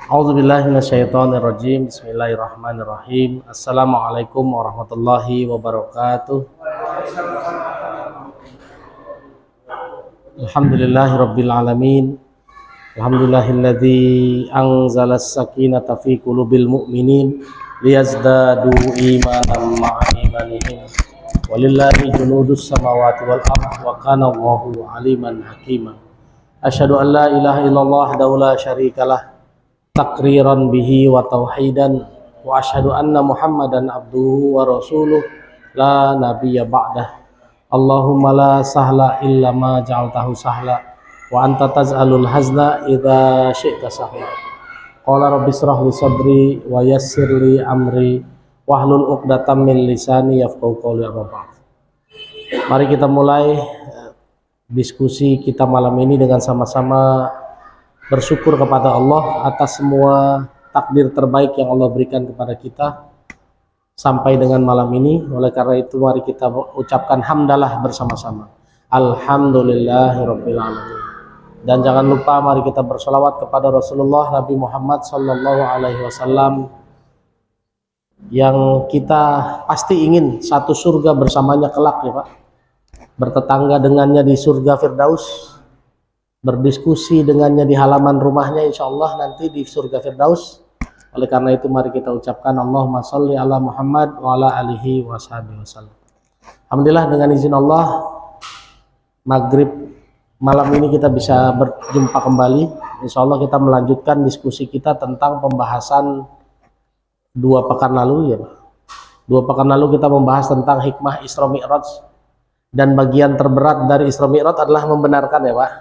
A'udzubillahi minasyaitonirrajim. Bismillahirrahmanirrahim. Assalamualaikum warahmatullahi wabarakatuh. Alhamdulillahirabbil alamin. Alhamdulillahilladzi anzalas sakinata fi qulubil mu'minin liyazdadu imanan ma'a imanihim. Walillahi junudus samawati wal ardh wa kana Allahu aliman hakima. Asyhadu an la ilaha illallah wahdahu la syarikalah takriran bihi wa tauhidan wa asyhadu anna Muhammadan abduhu wa rasuluh la nabiyya ba'dah. Allahumma la sahla illa ma ja'altahu sahla wa anta taz'alul hazna idza syi'ta sahla. Qala rabbi israh li sadri wa yassir li amri wahlul 'uqdatam min lisani yafqahu qawli. Amma ba'd. Mari kita mulai diskusi kita malam ini dengan sama-sama bersyukur kepada Allah atas semua takdir terbaik yang Allah berikan kepada kita sampai dengan malam ini. Oleh karena itu mari kita ucapkan hamdalah bersama-sama. Alhamdulillahirabbil alamin. Dan jangan lupa mari kita bersolawat kepada Rasulullah Nabi Muhammad sallallahu alaihi wasallam yang kita pasti ingin satu surga bersamanya kelak ya Pak. Bertetangga dengannya di surga Firdaus, berdiskusi dengannya di halaman rumahnya insya Allah nanti di surga Firdaus. Oleh karena itu mari kita ucapkan Allahumma sholli ala Muhammad wa ala alihi wa sahbihi wasallam. Alhamdulillah dengan izin Allah maghrib malam ini kita bisa berjumpa kembali. Insya Allah kita melanjutkan diskusi kita tentang pembahasan 2 pekan lalu ya Pak. 2 pekan lalu kita membahas tentang hikmah Isra Mi'raj, dan bagian terberat dari Isra Mi'raj adalah membenarkan ya Pak.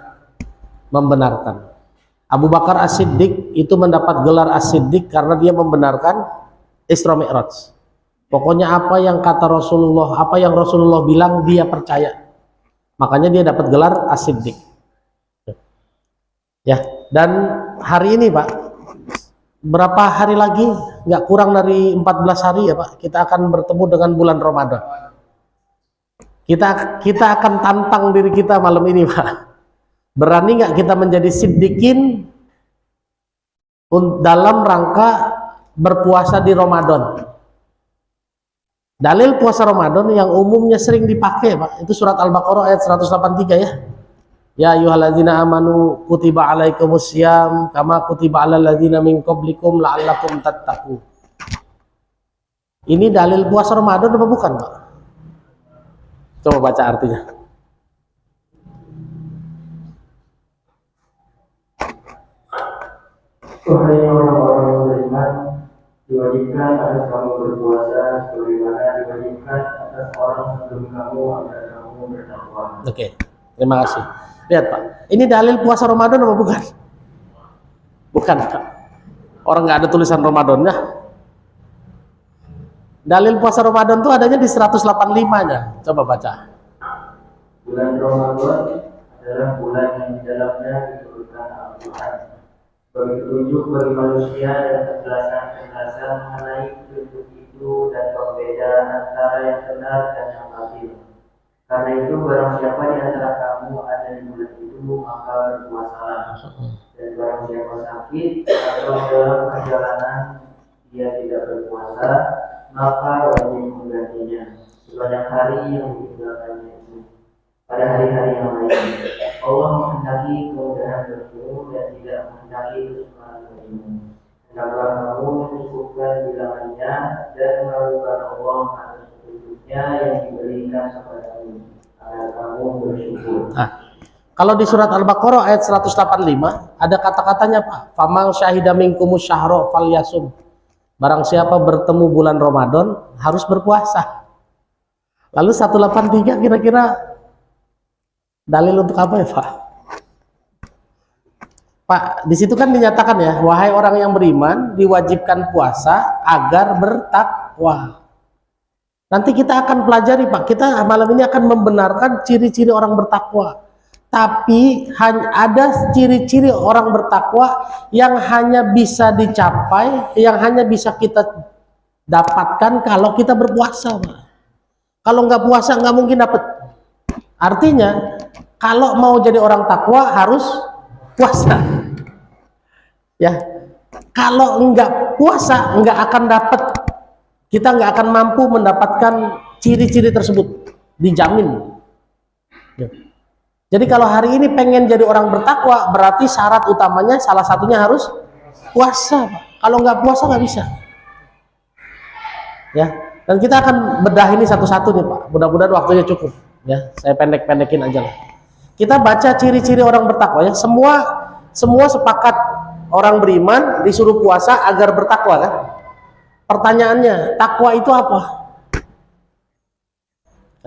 Membenarkan. Abu Bakar As-Siddiq itu mendapat gelar As-Siddiq karena dia membenarkan Isra Mi'raj. Pokoknya apa yang kata Rasulullah, apa yang Rasulullah bilang dia percaya. Makanya dia dapat gelar As-Siddiq. Ya, dan hari ini Pak, berapa hari lagi, nggak kurang dari 14 hari ya Pak, kita akan bertemu dengan bulan Ramadan. Kita akan tantang diri kita malam ini Pak. Berani nggak kita menjadi siddiqin dalam rangka berpuasa di Ramadan? Dalil puasa Ramadan yang umumnya sering dipakai Pak, itu surat Al-Baqarah ayat 183 ya. Ya ayyuhalladzina amanu kutiba alaikumussyam kama kutiba alal ladzina min qablikum la'allakum tattaqun. Ini dalil puasa Ramadan apa bukan Pak? Coba baca artinya. Wahai orang-orang yang beriman, diwajibkan atas kamu berpuasa sebagaimana diwajibkan atas orang sebelum kamu agar kamu bertakwa. Oke, terima kasih. Lihat Pak, ini dalil puasa Ramadan apa bukan? Bukan Pak. Orang nggak ada tulisan Ramadannya. Dalil puasa Ramadan itu adanya di 185-nya. Coba baca. Bulan Ramadan adalah bulan yang di dalamnya diturunkan Al-Quran, bagi petunjuk bagi manusia dan penjelasan-penjelasan mengenai petunjuk itu dan perbedaan antara yang benar dan yang batil. Karena itu barang siapa di antara kamu ada di bulan itu maka berpuasalah, dan barang siapa sakit atau dalam perjalanan dia tidak berpuasa maka wajib menggantinya sebanyak hari yang ditinggalkannya itu pada hari-hari yang lain. Allah menghendaki kemudahan bagimu dan tidak menghendaki kesukaran bagimu. Hendaklah kamu mencukupkan bilangannya dan melakukan Allah atas petunjuknya yang diberikan kepadamu agar kamu bersyukur. Kalau di surat Al-Baqarah ayat 185 ada kata-katanya Pak, faman syahida minkumus syahra falyasum. Barang siapa bertemu bulan Ramadan harus berpuasa. Lalu 183 kira-kira dalil untuk apa ya Pak? Pak, di situ kan dinyatakan ya, wahai orang yang beriman diwajibkan puasa agar bertakwa. Nanti kita akan pelajari Pak, kita malam ini akan membenarkan ciri-ciri orang bertakwa. Tapi ada ciri-ciri orang bertakwa yang hanya bisa dicapai, yang hanya bisa kita dapatkan kalau kita berpuasa Pak. Kalau nggak puasa nggak mungkin dapat. Artinya kalau mau jadi orang takwa harus puasa. Ya, Kalau enggak puasa, enggak akan dapat, kita enggak akan mampu mendapatkan ciri-ciri tersebut, dijamin. Ya. Jadi kalau hari ini pengen jadi orang bertakwa, berarti syarat utamanya salah satunya harus puasa, Pak. Kalau nggak puasa nggak bisa. Ya, dan kita akan bedah ini satu-satu nih, Pak. Mudah-mudahan waktunya cukup. Ya, saya pendek-pendekin aja lah. Kita baca ciri-ciri orang bertakwa ya. Semua sepakat orang beriman disuruh puasa agar bertakwa kan? Pertanyaannya, takwa itu apa?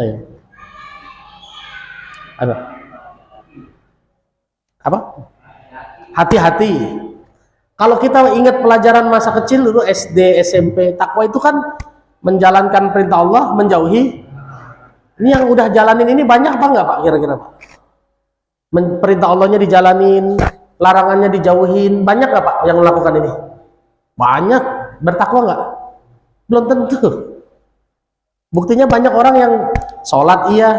Ayo. Apa? Hati-hati. Kalau kita ingat pelajaran masa kecil dulu SD, SMP, takwa itu kan menjalankan perintah Allah, menjauhi. Ini yang udah jalanin ini banyak apa enggak Pak kira-kira Pak? Perintah Allahnya dijalanin, larangannya dijauhin, banyak nggak Pak yang melakukan ini? Banyak. Bertakwa nggak? Belum tentu. Buktinya banyak orang yang sholat iya,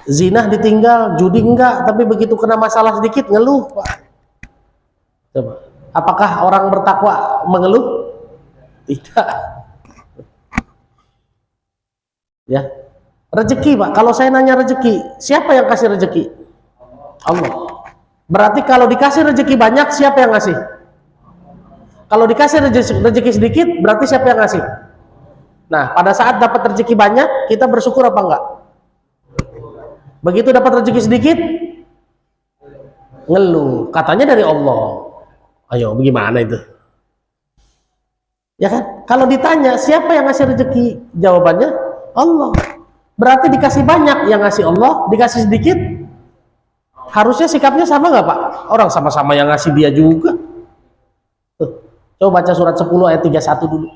zina ditinggal, judi enggak, tapi begitu kena masalah sedikit ngeluh Pak. Coba. Apakah orang bertakwa mengeluh? Tidak. Ya. Rezeki Pak, kalau saya nanya rezeki, siapa yang kasih rezeki? Allah. Berarti kalau dikasih rezeki banyak, siapa yang ngasih? Kalau dikasih rezeki sedikit, berarti siapa yang ngasih? Nah, pada saat dapat rezeki banyak, kita bersyukur apa enggak? Begitu dapat rezeki sedikit, ngeluh. Katanya dari Allah. Ayo, bagaimana itu? Ya kan? Kalau ditanya, siapa yang ngasih rezeki? Jawabannya, Allah. Berarti dikasih banyak, yang ngasih Allah, dikasih sedikit, harusnya sikapnya sama nggak Pak? Orang sama-sama yang ngasih dia juga. Tuh, coba baca surat 10 ayat 31 dulu.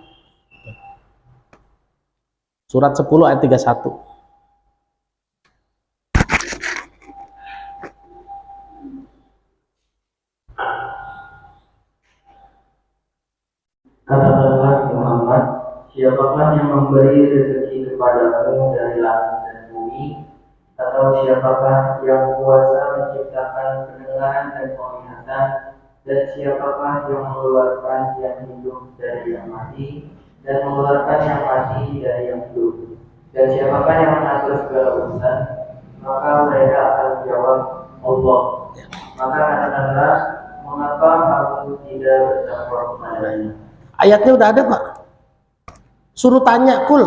Surat 10 ayat 31. Katakanlah Muhammad, siapakah yang memberi rezeki kepadamu dari langit dan bumi, atau siapakah yang kuasa menciptakan pendengaran dan penglihatan, dan siapakah yang mengeluarkan yang hidup dari yang mati, dan mengeluarkan yang mati dari yang hidup, dan siapakah yang mengatur segala urusan? Maka mereka akan menjawab, Allah. Maka katakanlah, mengapa kamu tidak bertakwa kepadanya? Ayatnya udah ada Pak. Suruh tanya, kul.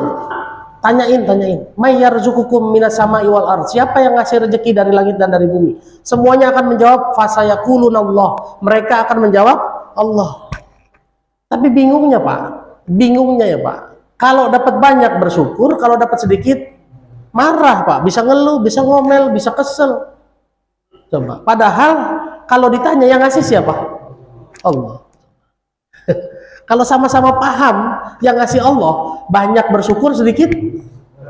Tanyain. May yarzuqukum minas sama'i wal ardh. Siapa yang ngasih rezeki dari langit dan dari bumi? Semuanya akan menjawab fasayaquluna Allah. Mereka akan menjawab Allah. Tapi bingungnya Pak. Bingungnya ya Pak. Kalau dapat banyak bersyukur, kalau dapat sedikit marah Pak. Bisa ngeluh, bisa ngomel, bisa kesel. Coba. Padahal kalau ditanya yang ngasih siapa? Allah. Kalau sama-sama paham yang ngasih Allah, banyak bersyukur, sedikit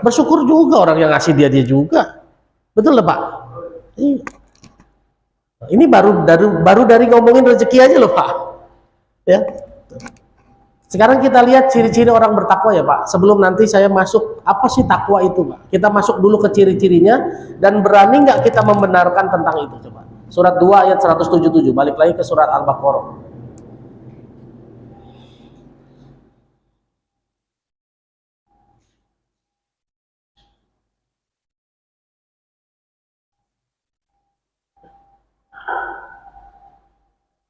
bersyukur juga orang yang ngasih dia juga. Betul lah Pak? Ini baru dari ngomongin rezeki aja loh Pak. Ya. Sekarang kita lihat ciri-ciri orang bertakwa ya Pak. Sebelum nanti saya masuk, apa sih takwa itu Pak? Kita masuk dulu ke ciri-cirinya, dan berani nggak kita membenarkan tentang itu coba. Surat 2 ayat 177, balik lagi ke surat Al-Baqarah.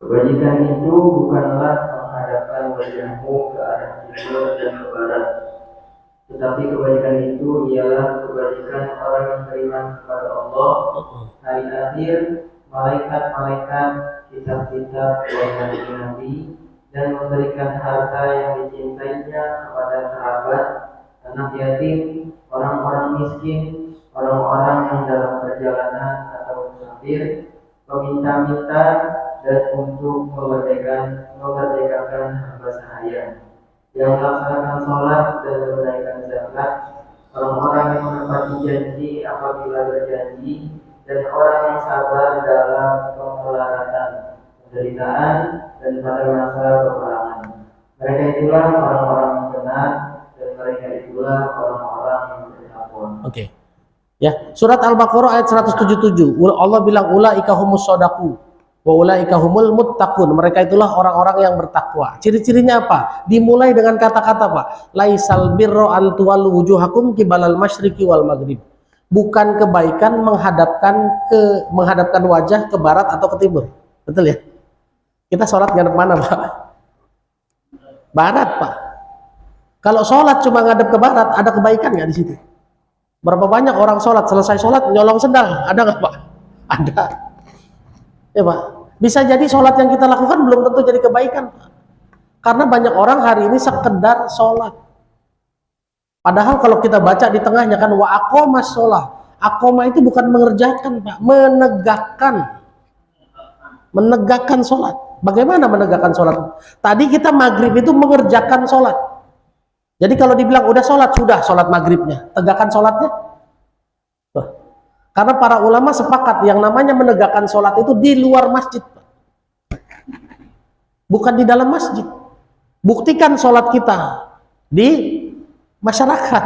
Kebajikan itu bukanlah menghadapkan wajahmu ke arah timur dan ke barat, tetapi kebajikan itu ialah kebajikan orang yang beriman kepada Allah, hari akhir, malaikat-malaikat, kitab-kitab, dan nabi-nabi, dan memberikan harta yang dicintainya kepada kerabat, anak yatim, orang-orang miskin, orang-orang yang dalam perjalanan atau musafir, peminta-minta, dan untuk memerdekakan hamba sahaya, yang melaksanakan sholat dan menunaikan zakat, orang-orang yang menepati janji apabila berjanji, dan orang yang sabar dalam pemelaratan, penderitaan, dan pada masa peperangan. Mereka itulah orang-orang yang benar, dan mereka itulah orang-orang yang bertakwa. Oke. Ya, surat Al-Baqarah ayat 177. Allah bilang ulaika humus shadaqu. Wa ulaika humul muttaqun. Mereka itulah orang-orang yang bertakwa. Ciri-cirinya apa? Dimulai dengan kata-kata Pak. Laisal birra an tuwallu wujuhakum qibalal masyriqi wal maghrib. Bukan kebaikan menghadapkan wajah ke barat atau ke timur. Betul ya? Kita sholat ngadep mana Pak? Barat Pak. Kalau sholat cuma ngadep ke barat, ada kebaikan nggak di situ? Berapa banyak orang sholat, selesai sholat nyolong sendal? Ada nggak Pak? Ada. Ya Pak, bisa jadi sholat yang kita lakukan belum tentu jadi kebaikan Pak. Karena banyak orang hari ini sekedar sholat. Padahal kalau kita baca di tengahnya kan wa aqomas sholat. Aqoma itu bukan mengerjakan Pak, menegakkan sholat. Bagaimana menegakkan sholat? Tadi kita maghrib itu mengerjakan sholat. Jadi kalau dibilang udah sholat, sudah sholat maghribnya. Tegakkan sholatnya. Karena para ulama sepakat yang namanya menegakkan sholat itu di luar masjid, bukan di dalam masjid. Buktikan sholat kita di masyarakat.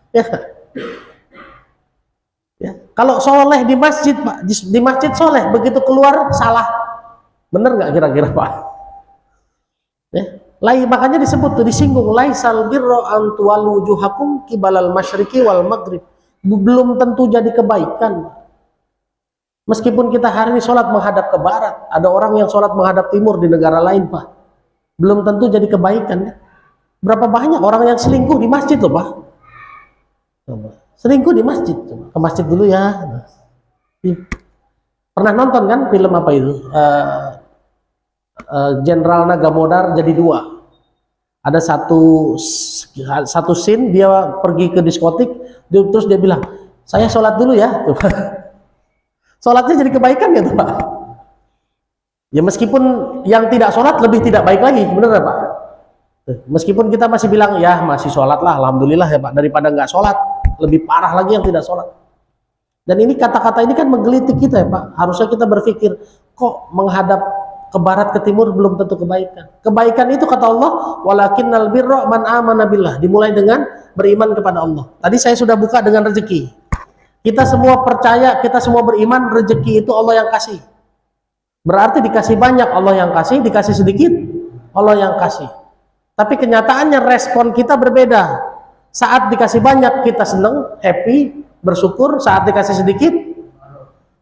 Ya. Ya. Kalau soleh di masjid Pak, di masjid soleh, begitu keluar salah, bener nggak kira-kira Pak? Ya. Makanya disebut tuh, disinggung laisal birra an tuwallu wujuhakum qibalal masyriqi wal maghrib. Belum tentu jadi kebaikan. Meskipun kita hari ini sholat menghadap ke barat, ada orang yang sholat menghadap timur di negara lain Pak, belum tentu jadi kebaikan. Berapa banyak orang yang selingkuh di masjid loh Pak. Selingkuh di masjid. Ke masjid dulu ya. Pernah nonton kan film apa itu? Jenderal Nagamodar jadi dua. Ada satu scene dia pergi ke diskotik, terus dia bilang, saya sholat dulu ya. Sholatnya jadi kebaikan gitu Pak. Ya meskipun yang tidak sholat lebih tidak baik lagi, bener gak Pak? Meskipun kita masih bilang ya masih sholat lah, alhamdulillah ya Pak, daripada nggak sholat, lebih parah lagi yang tidak sholat. Dan ini kata-kata ini kan menggelitik kita ya Pak. Harusnya kita berpikir, kok menghadap ke barat ke timur belum tentu kebaikan. Kebaikan itu kata Allah, walakinnal birra man amana billah. Dimulai dengan beriman kepada Allah. Tadi saya sudah buka dengan rezeki. Kita semua percaya, kita semua beriman, rezeki itu Allah yang kasih. Berarti dikasih banyak Allah yang kasih, dikasih sedikit Allah yang kasih. Tapi kenyataannya respon kita berbeda. Saat dikasih banyak kita seneng, happy, bersyukur. Saat dikasih sedikit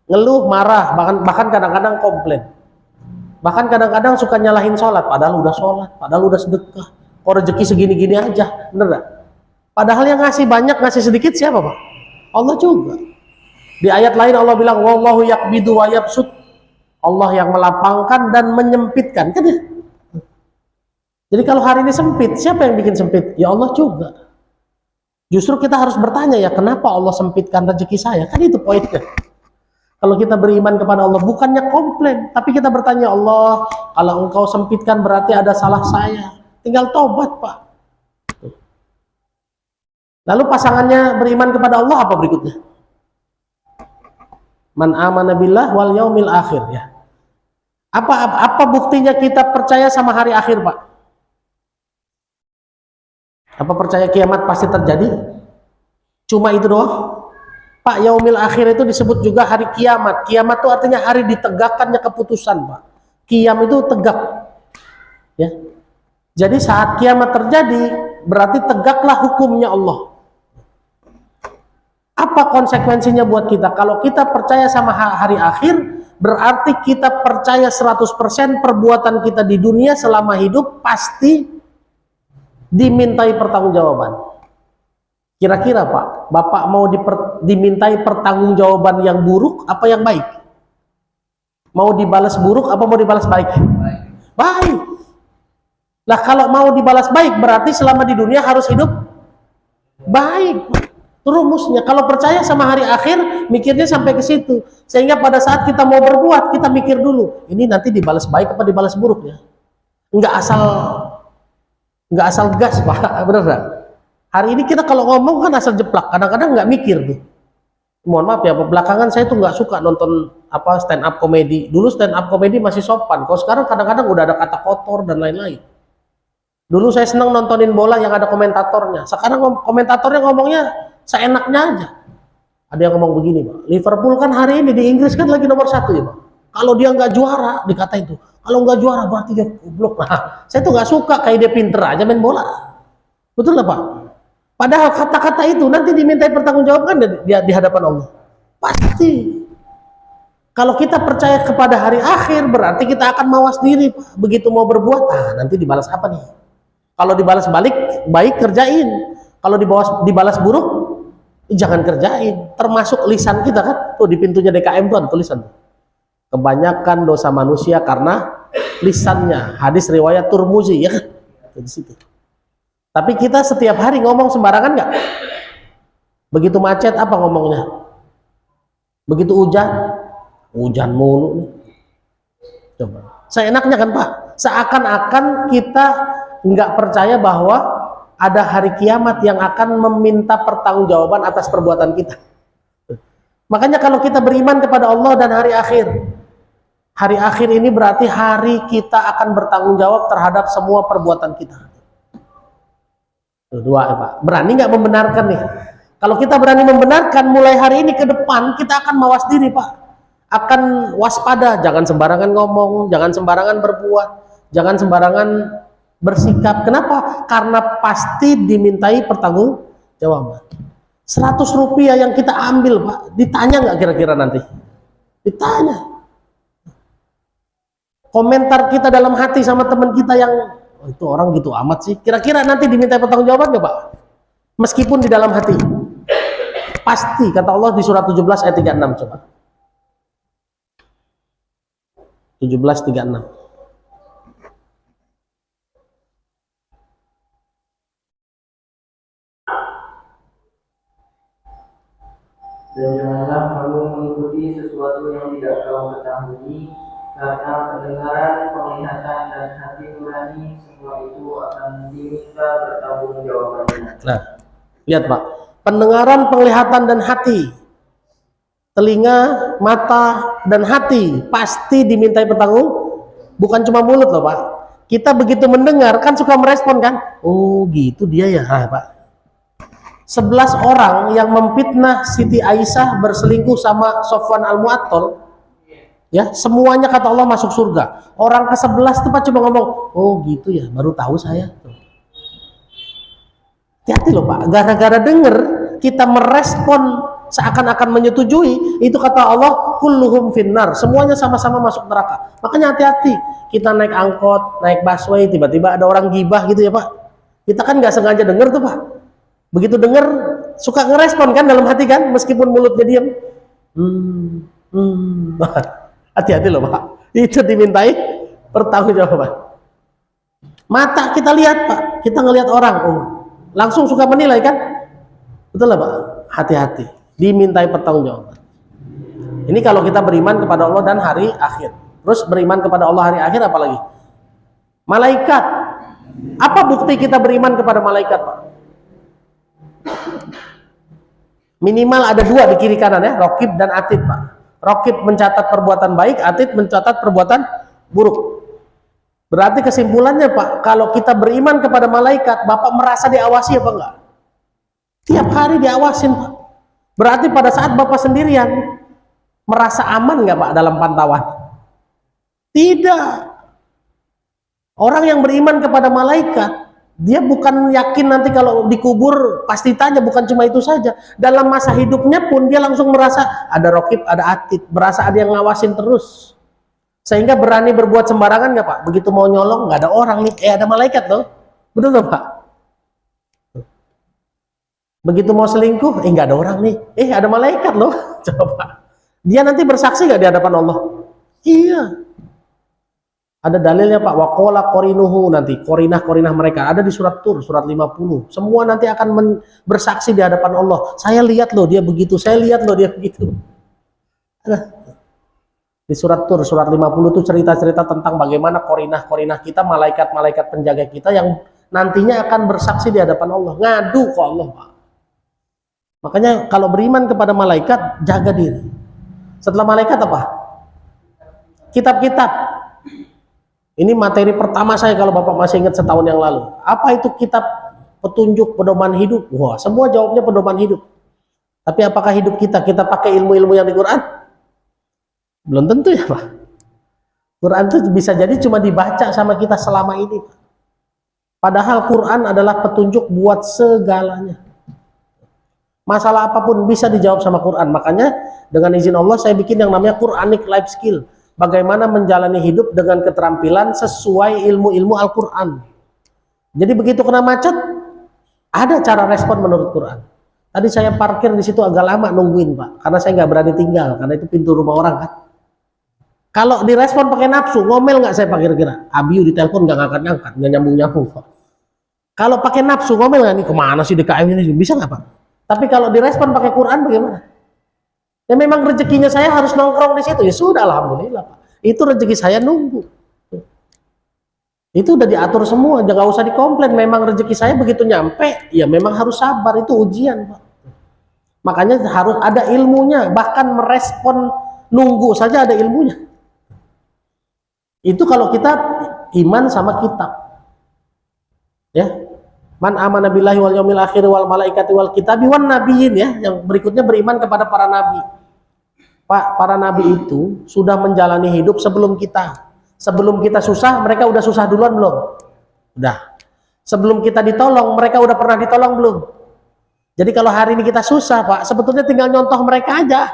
ngeluh, marah, bahkan kadang-kadang komplain. Bahkan kadang-kadang suka nyalahin sholat, padahal udah sedekah. Kok rezeki segini-gini aja, bener gak? Padahal yang ngasih banyak, ngasih sedikit siapa Pak? Allah juga. Di ayat lain Allah bilang, wallahu yaqbidu wa yabsut. Allah yang melapangkan dan menyempitkan, kan ya? Jadi kalau hari ini sempit, siapa yang bikin sempit? Ya Allah juga. Justru kita harus bertanya ya, kenapa Allah sempitkan rezeki saya? Kan itu poinnya. Kalau kita beriman kepada Allah, bukannya komplain, tapi kita bertanya, Allah, kalau engkau sempitkan berarti ada salah saya. Tinggal tobat Pak. Lalu pasangannya beriman kepada Allah apa berikutnya? Man amana billah wal yaumil akhir ya. Apa buktinya kita percaya sama hari akhir Pak? Apa percaya kiamat pasti terjadi? Cuma itu doang? Pak, yaumil akhir itu disebut juga hari kiamat. Kiamat itu artinya hari ditegakkannya keputusan Pak. Qiyam itu tegak. Ya. Jadi saat kiamat terjadi, berarti tegaklah hukumnya Allah. Apa konsekuensinya buat kita? Kalau kita percaya sama hari akhir, berarti kita percaya 100% perbuatan kita di dunia selama hidup pasti dimintai pertanggungjawaban. Kira-kira Pak, Bapak mau dimintai pertanggungjawaban yang buruk apa yang baik? Mau dibalas buruk apa mau dibalas baik? Baik. Lah kalau mau dibalas baik berarti selama di dunia harus hidup baik. Rumusnya kalau percaya sama hari akhir mikirnya sampai ke situ. Sehingga pada saat kita mau berbuat kita mikir dulu, ini nanti dibalas baik apa dibalas buruk ya? Enggak asal gas Pak, bener gak? Hari ini kita kalau ngomong kan asal jeplak, kadang-kadang nggak mikir tuh. Mohon maaf ya, belakangan saya tuh nggak suka nonton stand up komedi. Dulu stand up komedi masih sopan, kalau sekarang kadang-kadang udah ada kata kotor dan lain-lain. Dulu saya senang nontonin bola yang ada komentatornya. Sekarang komentatornya ngomongnya seenaknya aja. Ada yang ngomong begini Pak, Liverpool kan hari ini di Inggris kan lagi nomor 1 ya Pak. Kalau dia nggak juara, dikata itu. Kalau nggak juara berarti dia goblok. Nah, saya tuh nggak suka kayak dia pinter aja main bola. Betul nggak Pak? Padahal kata-kata itu nanti dimintai pertanggungjawaban di hadapan Allah. Pasti. Kalau kita percaya kepada hari akhir, berarti kita akan mawas diri. Begitu mau berbuat, nanti dibalas apa nih? Kalau dibalas balik, baik kerjain. Kalau dibalas buruk, jangan kerjain. Termasuk lisan kita kan, tuh di pintunya DKM tuh ada tulisan. Kebanyakan dosa manusia karena lisannya. Hadis riwayat Turmuzi ya kan? Di situ. Tapi kita setiap hari ngomong sembarangan nggak? Begitu macet apa ngomongnya? Begitu hujan mulu nih. Coba. Seenaknya kan Pak? Seakan-akan kita nggak percaya bahwa ada hari kiamat yang akan meminta pertanggungjawaban atas perbuatan kita. Makanya kalau kita beriman kepada Allah dan hari akhir ini berarti hari kita akan bertanggung jawab terhadap semua perbuatan kita. Dua ya Pak. Berani nggak membenarkan nih? Kalau kita berani membenarkan, mulai hari ini ke depan kita akan mawas diri Pak. Akan waspada, jangan sembarangan ngomong, jangan sembarangan berbuat, jangan sembarangan bersikap. Kenapa? Karena pasti dimintai pertanggungjawaban. 100 rupiah yang kita ambil Pak, ditanya nggak kira-kira nanti? Ditanya. Komentar kita dalam hati sama teman kita yang itu orang gitu amat sih, kira-kira nanti dimintai pertanggungjawaban nggak Pak? Meskipun di dalam hati. Pasti, kata Allah di surat 17 ayat 36 coba. 17:36. Dan janganlah kamu mengikuti sesuatu yang tidak kamu ketahui, karena pendengaran, penglihatan, dan hati nurani semua itu akan diminta pertanggungjawabannya. Nah, lihat Pak, pendengaran, penglihatan, dan hati, telinga, mata, dan hati pasti dimintai bukan cuma mulut loh Pak. Kita begitu mendengar kan suka merespon kan, oh gitu dia ya. Nah, Pak, 11 orang yang memfitnah Siti Aisyah berselingkuh sama Sofwan Al-Mu'attal, ya semuanya kata Allah masuk surga. Orang ke-11 tuh Pak cuma ngomong, oh gitu ya, baru tahu saya. Hati-hati loh Pak, gara-gara denger kita merespon seakan-akan menyetujui, itu kata Allah kulluhum finnar, semuanya sama-sama masuk neraka. Makanya hati-hati, kita naik angkot, naik busway, tiba-tiba ada orang gibah gitu ya Pak, kita kan nggak sengaja denger tuh Pak. Begitu denger suka ngerespon kan dalam hati kan, meskipun mulutnya diam. Hati-hati loh Pak, itu dimintai pertanggungjawaban. Mata kita lihat Pak, kita ngelihat orang, langsung suka menilai kan, betul lah Pak. Hati-hati, dimintai pertanggungjawaban. Ini kalau kita beriman kepada Allah dan hari akhir. Terus beriman kepada Allah hari akhir apalagi? Malaikat. Apa bukti kita beriman kepada malaikat Pak? Minimal ada 2 di kiri kanan ya, Raqib dan Atid Pak. Raqib mencatat perbuatan baik, Atid mencatat perbuatan buruk. Berarti kesimpulannya Pak, kalau kita beriman kepada malaikat, Bapak merasa diawasi apa enggak? Tiap hari diawasin Pak. Berarti pada saat Bapak sendirian, merasa aman nggak Pak dalam pantauan? Tidak. Orang yang beriman kepada malaikat, dia bukan yakin nanti kalau dikubur pasti tanya, bukan cuma itu saja. Dalam masa hidupnya pun dia langsung merasa ada Raqib, ada Atid, berasa ada yang ngawasin terus. Sehingga berani berbuat sembarangan nggak Pak? Begitu mau nyolong nggak ada orang nih, ada malaikat loh. Betul nggak Pak? Begitu mau selingkuh, nggak ada orang nih, ada malaikat loh. Coba, dia nanti bersaksi nggak di hadapan Allah? Iya. Ada dalilnya Pak, waqala qorinuhu, nanti korinah mereka ada di surat Tur, surat 50. Semua nanti akan bersaksi di hadapan Allah. Saya lihat loh dia begitu, saya lihat loh dia begitu. Ada. Di surat Tur, surat 50 itu cerita-cerita tentang bagaimana korinah kita, malaikat-malaikat penjaga kita yang nantinya akan bersaksi di hadapan Allah. Ngadu ke Allah Pak. Makanya kalau beriman kepada malaikat, jaga diri. Setelah malaikat apa? Kitab-kitab. Ini materi pertama saya kalau Bapak masih ingat setahun yang lalu. Apa itu kitab petunjuk pedoman hidup? Wah, semua jawabnya pedoman hidup. Tapi apakah hidup kita pakai ilmu-ilmu yang di Quran? Belum tentu ya Pak. Quran itu bisa jadi cuma dibaca sama kita selama ini. Padahal Quran adalah petunjuk buat segalanya. Masalah apapun bisa dijawab sama Quran. Makanya dengan izin Allah saya bikin yang namanya Quranic Life Skill. Bagaimana menjalani hidup dengan keterampilan sesuai ilmu-ilmu Al-Quran. Jadi begitu kena macet, ada cara respon menurut Quran. Tadi saya parkir di situ agak lama nungguin Pak, karena saya nggak berani tinggal, karena itu pintu rumah orang kan. Kalau direspon pakai nafsu, ngomel nggak saya Pak kira-kira? Abiu ditelepon nggak ngangkat-ngangkat, nggak nyambung-nyambung Pak. Kalau pakai nafsu, ngomel nggak nih, kemana sih DKM ini? Bisa nggak Pak? Tapi kalau direspon pakai Quran bagaimana? Ya memang rezekinya saya harus nongkrong di situ. Ya sudah, alhamdulillah Pak. Itu rezeki saya nunggu. Itu udah diatur semua, jangan usah dikomplain. Memang rezeki saya begitu nyampe, ya memang harus sabar. Itu ujian Pak. Makanya harus ada ilmunya. Bahkan merespon nunggu saja ada ilmunya. Itu kalau kita iman sama kitab. Ya. Man amana billahi wal yaumil akhir wal malaikati wal kitabi wan nabiyyin, ya. Yang berikutnya beriman kepada para nabi. Pak, para nabi itu sudah menjalani hidup sebelum kita. Sebelum kita susah, mereka udah susah duluan belum? Udah. Sebelum kita ditolong, mereka udah pernah ditolong belum? Jadi kalau hari ini kita susah Pak, sebetulnya tinggal nyontoh mereka aja.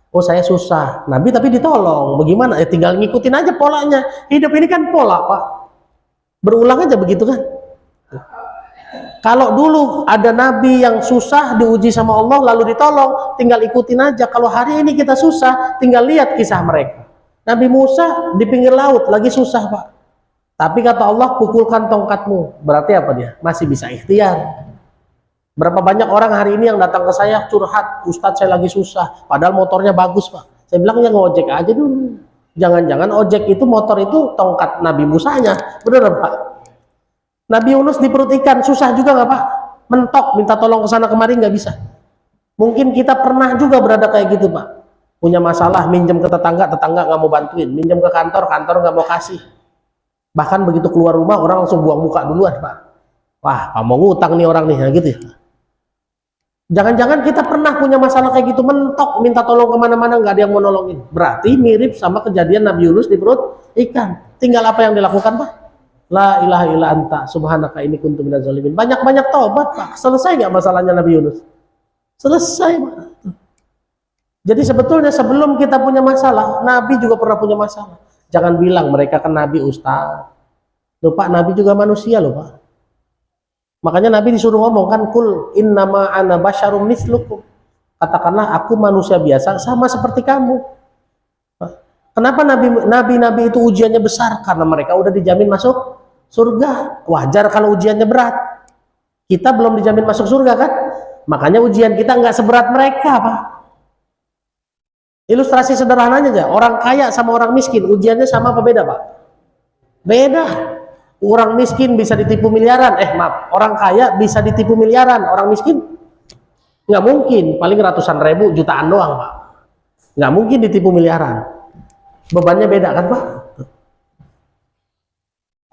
Oh saya susah, Nabi tapi ditolong. Bagaimana? Ya tinggal ngikutin aja polanya. Hidup ini kan pola Pak. Berulang aja begitu kan? Kalau dulu ada nabi yang susah diuji sama Allah lalu ditolong, tinggal ikutin aja. Kalau hari ini kita susah, tinggal lihat kisah mereka. Nabi Musa di pinggir laut lagi susah Pak. Tapi kata Allah, pukulkan tongkatmu. Berarti apa dia? Masih bisa ikhtiar. Berapa banyak orang hari ini yang datang ke saya curhat, Ustadz saya lagi susah, padahal motornya bagus Pak. Saya bilang ya ngojek aja dulu. Jangan-jangan ojek itu, motor itu tongkat Nabi Musanya. Bener Pak? Nabi Yunus di perut ikan, susah juga nggak Pak? Mentok, minta tolong ke sana kemari nggak bisa. Mungkin kita pernah juga berada kayak gitu Pak. Punya masalah, minjem ke tetangga, tetangga nggak mau bantuin. Minjem ke kantor, kantor nggak mau kasih. Bahkan begitu keluar rumah, orang langsung buang muka duluan Pak. Wah, mau ngutang nih orang nih, ya gitu ya. Jangan-jangan kita pernah punya masalah kayak gitu, mentok, minta tolong kemana-mana, nggak ada yang mau nolongin. Berarti mirip sama kejadian Nabi Yunus di perut ikan. Tinggal apa yang dilakukan Pak? La ilaha illa anta subhanaka inni kuntu minaz zalimin. Banyak-banyak taubat Pak. Selesai nggak masalahnya Nabi Yunus? Selesai Pak. Jadi sebetulnya sebelum kita punya masalah, Nabi juga pernah punya masalah. Jangan bilang mereka kan Nabi Ustaz. Loh Pak, Nabi juga manusia loh Pak. Makanya Nabi disuruh ngomong kan, kul innama ana basyarum mislukum. Katakanlah aku manusia biasa sama seperti kamu. Kenapa nabi-nabi itu ujiannya besar? Karena mereka udah dijamin masuk surga. Wajar kalau ujiannya berat. Kita belum dijamin masuk surga kan? Makanya ujian kita nggak seberat mereka Pak. Ilustrasi sederhananya aja, orang kaya sama orang miskin ujiannya sama apa beda Pak? Beda. Orang miskin bisa ditipu miliaran, maaf, orang kaya bisa ditipu miliaran, orang miskin nggak mungkin, paling ratusan ribu, jutaan doang Pak. Nggak mungkin ditipu miliaran. Bebannya beda kan Pak?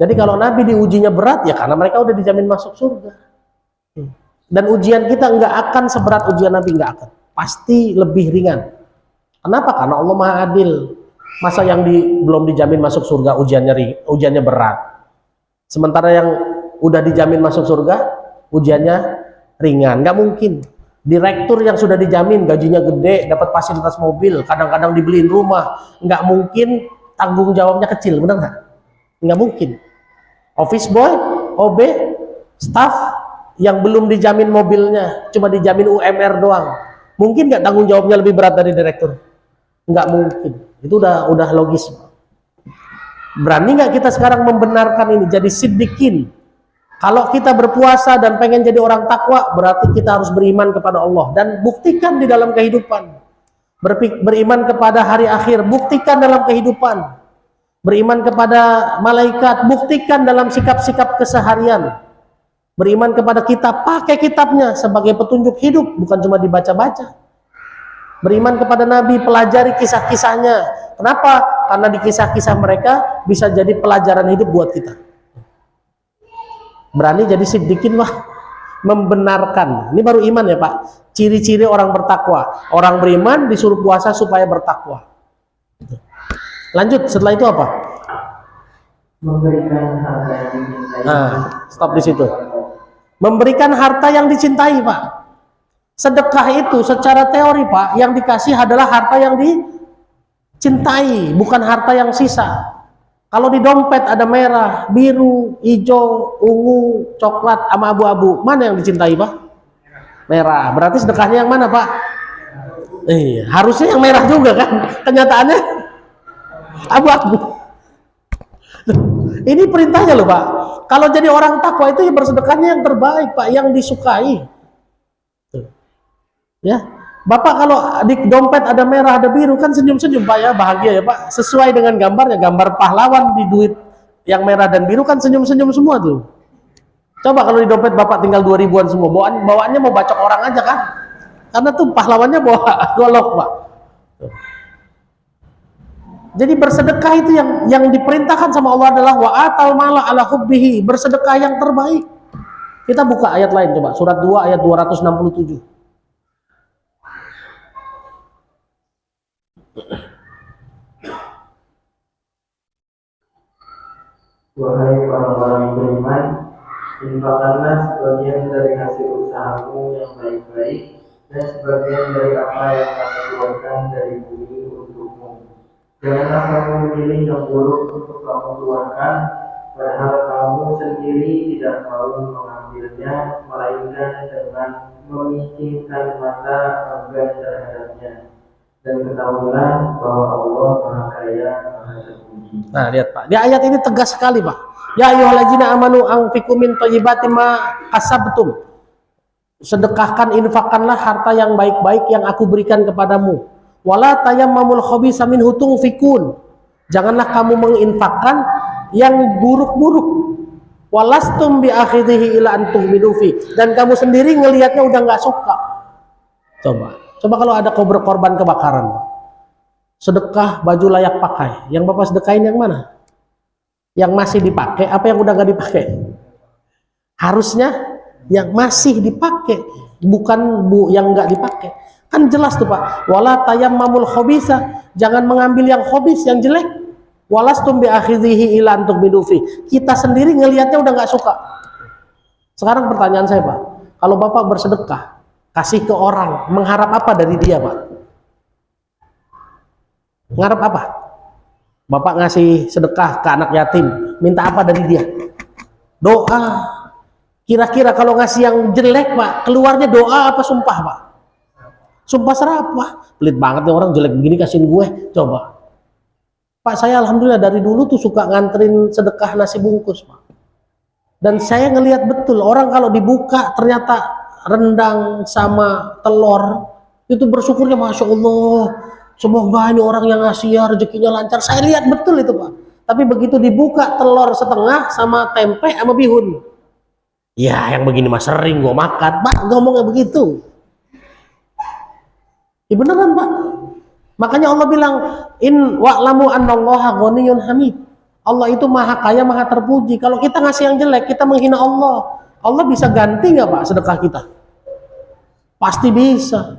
Jadi kalau Nabi diujinya berat ya karena mereka udah dijamin masuk surga. Dan ujian kita nggak akan seberat ujian Nabi, nggak akan. Pasti lebih ringan. Kenapa? Karena Allah Maha Adil. Masa yang belum dijamin masuk surga ujiannya berat. Sementara yang udah dijamin masuk surga ujiannya ringan. Nggak mungkin. Direktur yang sudah dijamin gajinya gede, dapat fasilitas mobil, kadang-kadang dibeliin rumah, nggak mungkin tanggung jawabnya kecil, benar nggak? Nggak mungkin. Office boy, OB, staff yang belum dijamin mobilnya, cuma dijamin UMR doang, mungkin nggak tanggung jawabnya lebih berat dari direktur? Nggak mungkin. Itu udah logis. Berani nggak kita sekarang membenarkan ini jadi siddiqin? Kalau kita berpuasa dan pengen jadi orang takwa, berarti kita harus beriman kepada Allah dan buktikan di dalam kehidupan. Beriman kepada hari akhir, buktikan dalam kehidupan. Beriman kepada malaikat, buktikan dalam sikap-sikap keseharian. Beriman kepada kitab, pakai kitabnya sebagai petunjuk hidup, bukan cuma dibaca-baca. Beriman kepada Nabi, pelajari kisah-kisahnya. Kenapa? Karena di kisah-kisah mereka bisa jadi pelajaran hidup buat kita. Berani jadi siddiqin Pak, membenarkan. Ini baru iman ya Pak. Ciri-ciri orang bertakwa. Orang beriman disuruh puasa supaya bertakwa. Lanjut, setelah itu apa? Memberikan harta yang dicintai. Nah, stop di situ. Memberikan harta yang dicintai, Pak. Sedekah itu secara teori, Pak, yang dikasih adalah harta yang dicintai, bukan harta yang sisa. Kalau di dompet ada merah, biru, hijau, ungu, coklat, sama abu-abu, mana yang dicintai, Pak? Merah. Berarti sedekahnya yang mana, Pak? Harusnya yang merah juga kan? Kenyataannya abu-abu. Ini perintahnya loh, Pak. Kalau jadi orang takwa itu ya bersedekahnya yang terbaik, Pak, yang disukai. Ya, Bapak kalau di dompet ada merah, ada biru kan senyum-senyum, Pak, ya, bahagia ya, Pak. Sesuai dengan gambarnya, gambar pahlawan di duit yang merah dan biru kan senyum-senyum semua tuh. Coba kalau di dompet Bapak tinggal 2000-an semua, bawaannya mau bacok orang aja kan? Karena tuh pahlawannya bawa golok, Pak. Jadi bersedekah itu yang diperintahkan sama Allah adalah wa atal mala ala hubbihi, bersedekah yang terbaik. Kita buka ayat lain coba, surat 2 ayat 267. Wahai orang-orang yang beriman, infakkanlah sebagian dari hasil usahamu yang baik-baik dan sebagian dari apa yang kamu keluarkan dari bumi untukmu. Janganlah kamu memilih yang buruk untuk kamu keluarkan, padahal kamu sendiri tidak mau mengambilnya, melainkan dengan memicingkan mata enggan terhadapnya. Dan ketahuilah bahwa Allah Maha Kaya, Maha Terpuji. Nah, lihat, Pak. Di ayat ini tegas sekali, Pak. Ya ayyuhallazina amanu anfiqu min thayyibati ma kasabtum. Sedekahkan, infakkanlah harta yang baik-baik yang aku berikan kepadamu. Wala tayammamul khabisa minhu tunfikun. Janganlah kamu menginfakkan yang buruk-buruk. Walastum bi akhidhihi ila antum bidufi. Dan kamu sendiri ngelihatnya udah nggak suka. Coba kalau ada korban kebakaran, sedekah baju layak pakai, yang Bapak sedekahin yang mana? Yang masih dipakai apa yang udah nggak dipakai? Harusnya yang masih dipakai, bukan yang nggak dipakai. Kan jelas tuh, Pak. Wala tayammamul khabisa, jangan mengambil yang khabis, yang jelek. Walastum bi akhidhihi ila antum bidufi. Kita sendiri ngelihatnya udah nggak suka. Sekarang pertanyaan saya, Pak, kalau Bapak bersedekah kasih ke orang, mengharap apa dari dia, Pak? Mengharap apa? Bapak ngasih sedekah ke anak yatim, minta apa dari dia? Doa. Kira-kira kalau ngasih yang jelek, Pak, keluarnya doa apa sumpah, Pak? Sumpah serapah. Pelit banget nih orang jelek begini kasihin gue. Coba, Pak, saya alhamdulillah dari dulu tuh suka nganterin sedekah nasi bungkus, Pak. Dan saya ngelihat betul orang kalau dibuka ternyata rendang sama telur itu bersyukurnya Masya Allah, semoga ini orang yang ngasih ya rezekinya lancar. Saya lihat betul itu, Pak. Tapi begitu dibuka telur setengah sama tempe sama bihun, ya yang begini mah sering gua makan, Pak, ngomongnya begitu. Ya beneran, Pak. Makanya Allah bilang in wa'lamu annallaha ghaniyyun hamid. Allah itu maha kaya, maha terpuji. Kalau kita ngasih yang jelek, kita menghina Allah. Allah bisa ganti nggak, Pak, sedekah kita? Pasti bisa.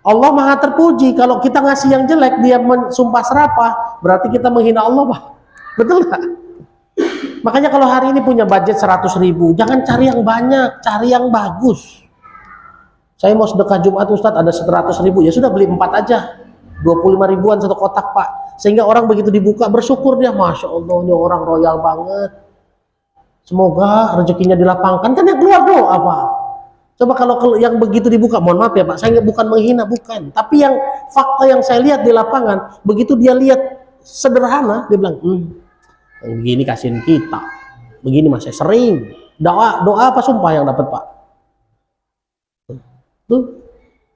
Allah maha terpuji. Kalau kita ngasih yang jelek, dia sumpah serapah, berarti kita menghina Allah, Pak. Betul nggak? Makanya kalau hari ini punya budget 100.000, jangan cari yang banyak, cari yang bagus. Saya mau sedekah Jumat, Ustadz, ada 100.000, ya sudah beli 4 aja, 25 ribuan satu kotak, Pak. Sehingga orang begitu dibuka bersyukur dia, Masya Allah, ini orang royal banget. Semoga rezekinya dilapangkan, kan yang keluar doa, Pak. Coba kalau yang begitu dibuka, mohon maaf ya, Pak, saya bukan menghina, bukan. Tapi yang fakta yang saya lihat di lapangan, begitu dia lihat sederhana, dia bilang, begini kasihin kita, begini masih sering. Doa apa sumpah yang dapat, Pak? Tuh,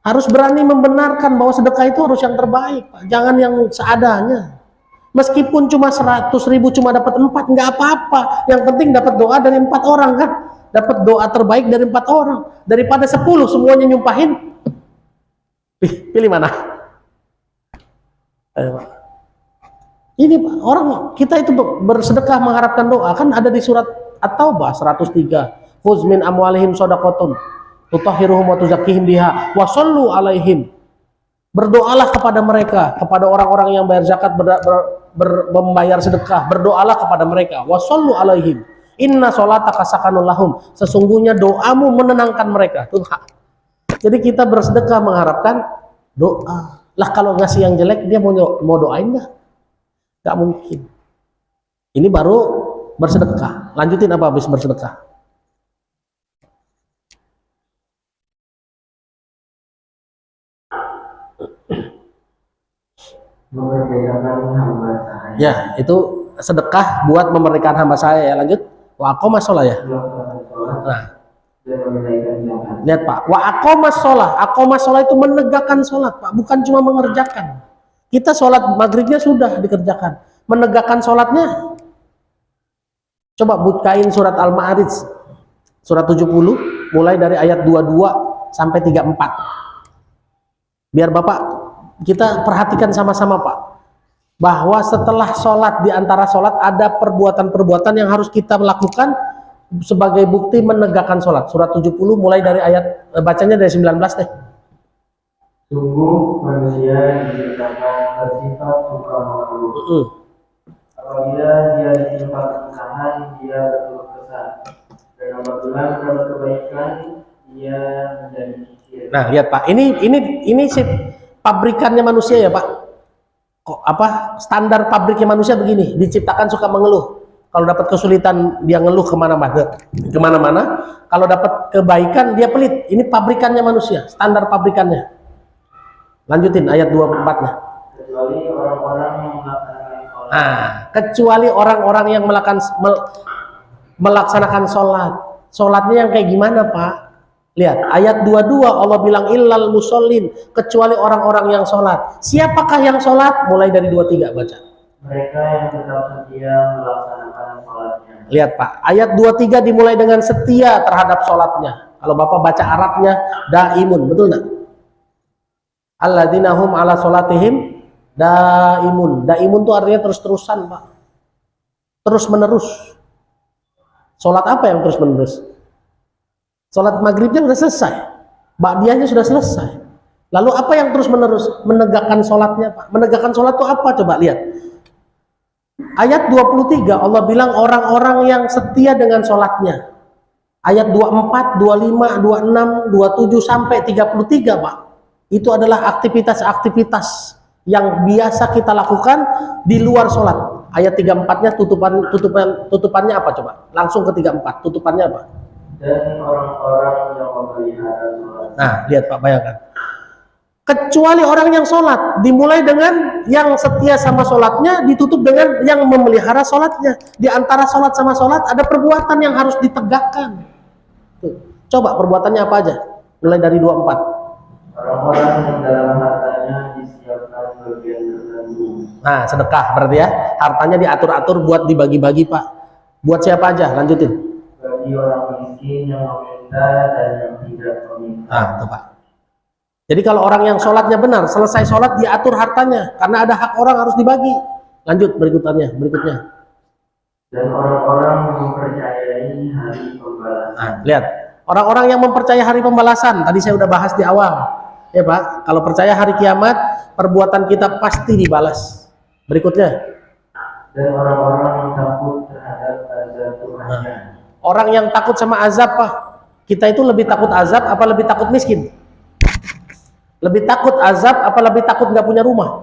harus berani membenarkan bahwa sedekah itu harus yang terbaik, Pak. Jangan yang seadanya. Meskipun cuma 100.000, cuma dapat 4, nggak apa-apa. Yang penting dapat doa dari 4 orang, kan? Dapat doa terbaik dari 4 orang. Daripada 10 semuanya nyumpahin. Pilih mana? Ayo, Pak. Ini, Pak, orang kita itu bersedekah mengharapkan doa, kan ada di surat At-Taubah 103. Khuz min amwalihim shadaqatun tutahhiruhum wa tuzakkihim biha wa shallu alaihim. Berdoalah kepada mereka, kepada orang-orang yang bayar zakat, membayar sedekah, berdoalah kepada mereka. Wassallu alaihim. Inna sholataka sakanul lahum. Sesungguhnya doamu menenangkan mereka. Tuh. Jadi kita bersedekah mengharapkan doa. Lah kalau ngasih yang jelek dia mau doain nggak? Nggak mungkin. Ini baru bersedekah. Lanjutin apa habis bersedekah? Memerdekakan hamba saya. Ya, itu sedekah buat memerdekakan hamba saya ya. Lanjut. Wa aqomas sholah ya. Melaksanakan sholat Nah, dan menunaikan zakat. lihat Pak. Wa aqomas sholah. Aqomas sholah itu menegakkan sholat Pak, bukan cuma mengerjakan. Kita sholat maghribnya sudah dikerjakan. Menegakkan sholatnya. Coba bukain surat Al-Ma'arij. Surat 70 mulai dari ayat 22 sampai 34. Biar Bapak kita perhatikan sama-sama Pak, bahwa setelah sholat, di antara sholat ada perbuatan-perbuatan yang harus kita lakukan sebagai bukti menegakkan sholat. Surat 70 mulai dari ayat, bacanya dari 19 deh. Sungguh manusia diciptakan bersifat suka mengeluh. Apabila dia ditimpa kesusahan, dia berkeluh kesah. Dan apabila mendapat kebaikan, dia menjadi kikir. Nah, lihat Pak, ini sih pabrikannya manusia ya Pak. Kok apa standar pabriknya manusia begini, diciptakan suka mengeluh. Kalau dapat kesulitan dia ngeluh kemana-mana. Kalau dapat kebaikan dia pelit. Ini pabrikannya manusia, standar pabrikannya. Lanjutin ayat 24-nya. Kecuali orang-orang yang melaksanakan sholat. Nah, kecuali orang-orang yang melaksanakan sholat. Sholatnya yang kayak gimana Pak? Lihat, ayat 22 Allah bilang illal musallin, kecuali orang-orang yang sholat. Siapakah yang sholat? Mulai dari 23 baca. Mereka yang tetap setia melaksanakan sholatnya. Lihat Pak, ayat 23 dimulai dengan setia terhadap sholatnya. Kalau Bapak baca Arabnya, daimun, betul nggak? Alladzina hum ala sholatihim daimun. Daimun itu artinya terus-terusan Pak. Terus menerus. Sholat apa yang terus menerus? Sholat maghribnya sudah selesai, ba'diyahnya sudah selesai. Lalu apa yang terus menerus? Menegakkan sholatnya Pak. Menegakkan sholat itu apa? Coba lihat. Ayat 23 Allah bilang orang-orang yang setia dengan sholatnya. Ayat 24, 25, 26, 27 sampai 33 Pak. Itu adalah aktivitas-aktivitas yang biasa kita lakukan di luar sholat. Ayat 34-nya tutupannya apa coba? Langsung ke 34, tutupannya apa? Dan orang-orang yang memelihara sholat. Nah, lihat Pak, bayangkan. Kecuali orang yang sholat, dimulai dengan yang setia sama sholatnya, ditutup dengan yang memelihara sholatnya. Di antara sholat sama sholat ada perbuatan yang harus ditegakkan. Tuh. Coba perbuatannya apa aja? Mulai dari 24. Orang-orang yang dalam hartanya disiapkan bagian tertentu. Nah, sedekah berarti ya. Hartanya diatur-atur buat dibagi-bagi Pak. Buat siapa aja? Lanjutin. Bagi orang miskin yang meminta dan yang tidak meminta. Nah, itu Pak. Jadi kalau orang yang sholatnya benar, selesai sholat diatur hartanya, karena ada hak orang harus dibagi. Lanjut berikutnya. Dan orang-orang yang mempercayai hari pembalasan. Nah, lihat. Orang-orang yang mempercayai hari pembalasan, tadi saya udah bahas di awal. Ya Pak, kalau percaya hari kiamat, perbuatan kita pasti dibalas. Berikutnya. Dan orang-orang yang takut terhadap azab Tuhannya. Orang yang takut sama azab Pak, kita itu lebih takut azab apa lebih takut miskin? Lebih takut azab apa lebih takut nggak punya rumah?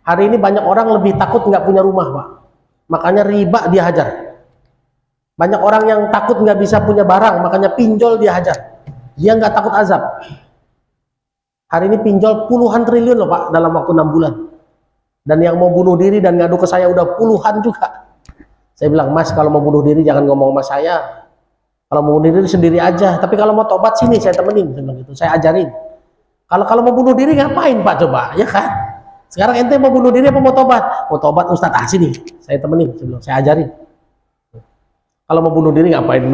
Hari ini banyak orang lebih takut nggak punya rumah Pak, makanya riba dia hajar. Banyak orang yang takut nggak bisa punya barang, makanya pinjol dia hajar. Dia nggak takut azab. Hari ini pinjol puluhan triliun loh Pak dalam waktu 6 bulan. Dan yang mau bunuh diri dan ngadu ke saya udah puluhan juga. Saya bilang, Mas kalau mau bunuh diri jangan ngomong sama saya. Kalau mau bunuh diri sendiri aja. Tapi kalau mau tobat sini saya temenin. Saya bilang gitu, saya ajarin. Kalau mau bunuh diri ngapain Pak coba? Ya kan? Sekarang ente mau bunuh diri apa mau tobat? Mau tobat Ustadz, sini. Saya temenin. Saya bilang, saya ajarin. Kalau mau bunuh diri ngapain?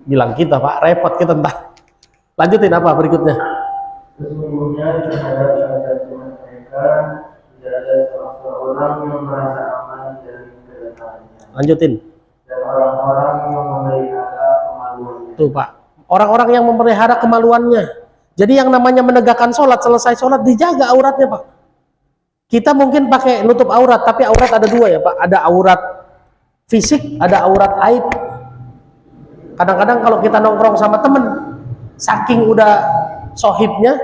Bilang kita Pak, repot kita entah. Lanjutin apa berikutnya? Sesungguhnya terhadap azab Tuhan mereka tidak ada seorang yang merasa aman dari kedatangannya. Lanjutin. Dan orang-orang yang memelihara kemaluannya. Tuh Pak, orang-orang yang memelihara kemaluannya. Jadi yang namanya menegakkan sholat, selesai sholat dijaga auratnya Pak. Kita mungkin pakai nutup aurat, tapi aurat ada dua ya Pak. Ada aurat fisik, ada aurat aib. Kadang-kadang kalau kita nongkrong sama temen, saking udah sohibnya,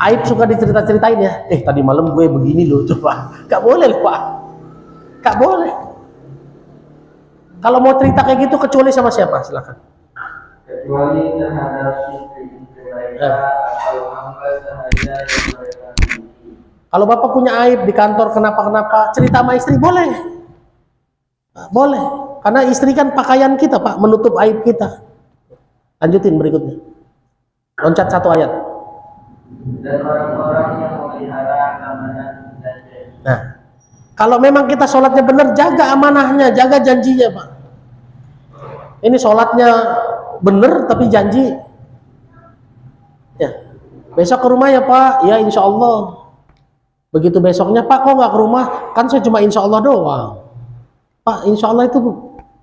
aib suka dicerita-ceritain ya. Tadi malam gue begini loh, coba. Gak boleh Pak. Gak boleh. Kalau mau cerita kayak gitu, kecuali sama siapa? Silakan. Kecuali terhadap istri-istri mereka atau hamba sahaya yang mereka miliki. Kalau bapak punya aib di kantor kenapa-kenapa, cerita sama istri boleh. Boleh. Karena istri kan pakaian kita Pak, menutup aib kita. Lanjutin berikutnya. Loncat satu ayat. Dan orang-orang yang memelihara keamanan dan janji. Nah, kalau memang kita sholatnya benar, jaga amanahnya, jaga janjinya Pak. Ini sholatnya benar tapi janji. Ya, besok ke rumah ya Pak. Ya insya Allah. Begitu besoknya Pak kok nggak ke rumah? Kan saya cuma insya Allah doang. Pak, insya Allah itu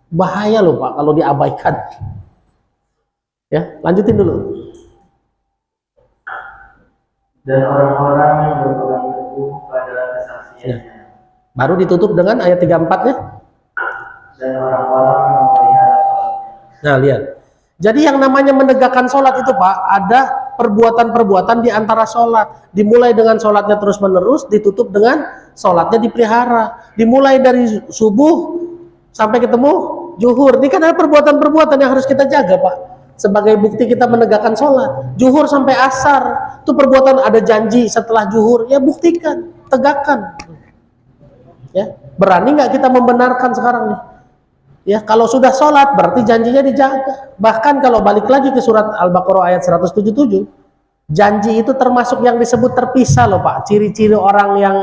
bahaya loh Pak kalau diabaikan. Ya, lanjutin dulu. Dan orang-orang yang berpegang teguh pada kesaksiannya. Baru ditutup dengan ayat 34-nya. Dan orang-orang yang memelihara sholatnya. Nah, lihat. Jadi yang namanya menegakkan sholat itu Pak, ada perbuatan-perbuatan di antara sholat. Dimulai dengan sholatnya terus menerus, ditutup dengan sholatnya dipelihara. Dimulai dari subuh sampai ketemu zuhur. Ini kan ada perbuatan-perbuatan yang harus kita jaga Pak. Sebagai bukti kita menegakkan sholat. Zuhur sampai asar, itu perbuatan ada janji setelah zuhur. Ya buktikan, tegakkan. Ya, berani nggak kita membenarkan sekarang nih? Ya, kalau sudah sholat berarti janjinya dijaga. Bahkan kalau balik lagi ke surat Al-Baqarah ayat 177, janji itu termasuk yang disebut terpisah loh Pak. Ciri-ciri orang yang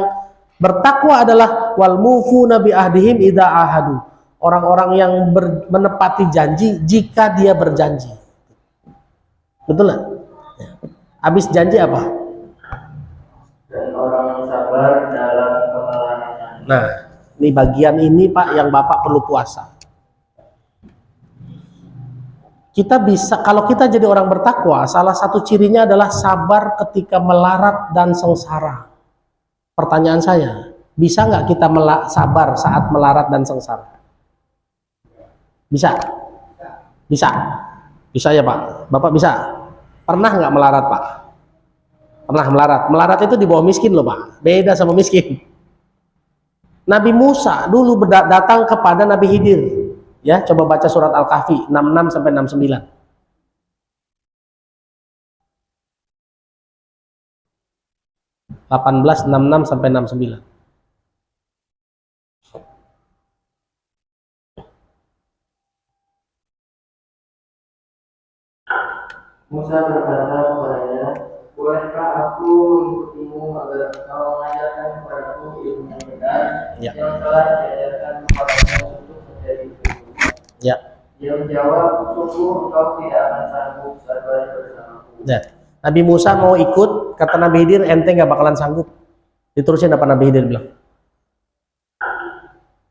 bertakwa adalah wal mufuna bi ahdihim idza ahadu. Orang-orang yang menepati janji jika dia berjanji. Betul nggak? Ya. Habis janji apa? Dan orang yang sabar dalam pengalaman. Nah, ini bagian ini Pak yang Bapak perlu puasa. Kita bisa, kalau kita jadi orang bertakwa, salah satu cirinya adalah sabar ketika melarat dan sengsara. Pertanyaan saya, bisa nggak kita sabar saat melarat dan sengsara? Bisa? Bisa? Bisa ya Pak? Bapak bisa? Pernah nggak melarat Pak? Pernah melarat. Melarat itu di bawah miskin loh Pak. Beda sama miskin. Nabi Musa dulu datang kepada Nabi Khidir. Ya, coba baca surat Al-Kahfi 66 sampai 69. (18, 66 sampai 69). Musa berkata kepadanya, bolehkah aku mengikutimu agar engkau mengajarkan kepadaku ilmu yang benar yang telah diajarkan kepadamu untuk menjadi istriku? Ya. Dia menjawab, sungguh engkau tidak akan sanggup sabar bersamaku. Ya. Nabi Musa mau ikut, kata Nabi Khidir, ente nggak bakalan sanggup. Diterusin apa Nabi Khidir bilang?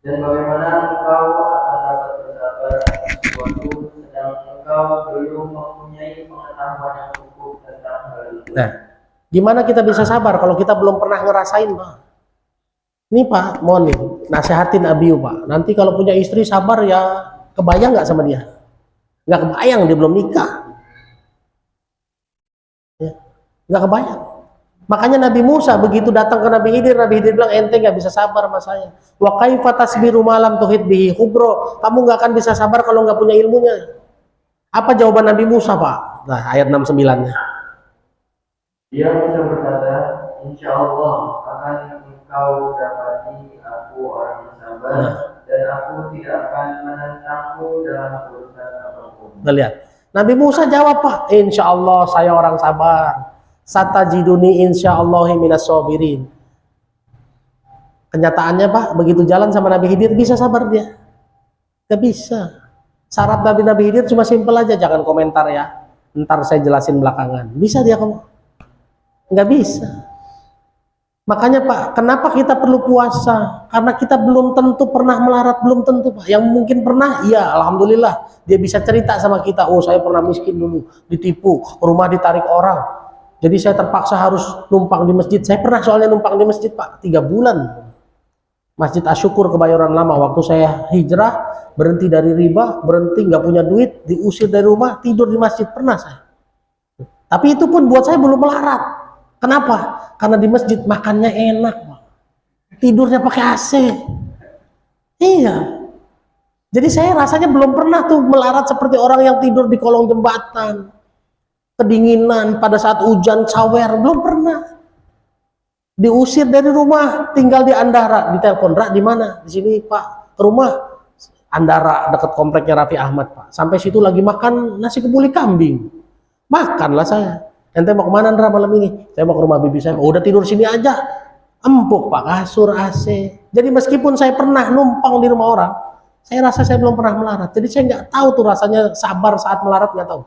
Dan bagaimana engkau akan dapat bersabar atas sesuatu sedang engkau belum mempunyai pengetahuan yang cukup tentang hal itu. Nah, gimana kita bisa sabar kalau kita belum pernah ngerasain Pak? Ini Pak, mohon nih, nasihatin Abiu Pak. Nanti kalau punya istri sabar ya, kebayang nggak sama dia? Nggak kebayang, dia belum nikah. Ya, nggak kebayang. Makanya Nabi Musa begitu datang ke Nabi Khidir bilang ente nggak bisa sabar sama saya. Wa kaifa tasbiru malam tuhid bihi khubro. Kamu nggak akan bisa sabar kalau nggak punya ilmunya. Apa jawaban Nabi Musa Pak? Nah, ayat 69-nya. Dia bisa berkata, insya Allah akan engkau dapati aku orang yang sabar dan aku tidak akan menentangmu dalam urusan apapun. Nah, lihat. Nabi Musa jawab Pak, insya Allah saya orang sabar. Satajiduni insyaallahi minas sabirin. Kenyataannya Pak, begitu jalan sama Nabi Khidir bisa sabar dia? Gak bisa. Syarat Nabi Khidir cuma simpel aja, jangan komentar ya. Ntar saya jelasin belakangan. Bisa dia kamu? Nggak bisa. Makanya Pak, kenapa kita perlu puasa? Karena kita belum tentu pernah melarat, belum tentu Pak. Yang mungkin pernah, iya alhamdulillah. Dia bisa cerita sama kita, oh saya pernah miskin dulu, ditipu, rumah ditarik orang. Jadi saya terpaksa harus numpang di masjid. Saya pernah soalnya numpang di masjid Pak, 3 bulan. Masjid Asyukur Kebayoran Lama. Waktu saya hijrah, berhenti dari riba, berhenti nggak punya duit, diusir dari rumah, tidur di masjid. Pernah saya. Tapi itu pun buat saya belum melarat. Kenapa? Karena di masjid makannya enak, Pak. Tidurnya pakai AC. Iya. Jadi saya rasanya belum pernah tuh melarat seperti orang yang tidur di kolong jembatan, kedinginan pada saat hujan sawer, belum pernah. Diusir dari rumah, tinggal di Andara, ditelepon, "Ra, di mana?" "Di sini Pak." "Ke rumah?" "Andara, dekat kompleknya Raffi Ahmad Pak." Sampai situ lagi makan nasi kebuli kambing. Makanlah saya. "Ente mau kemana Ndra malam ini?" "Saya mau ke rumah bibi saya." "Oh, udah tidur sini aja." Empuk Pak, kasur AC. Jadi meskipun saya pernah numpang di rumah orang, saya rasa saya belum pernah melarat. Jadi saya nggak tahu tuh rasanya sabar saat melarat, nggak tahu.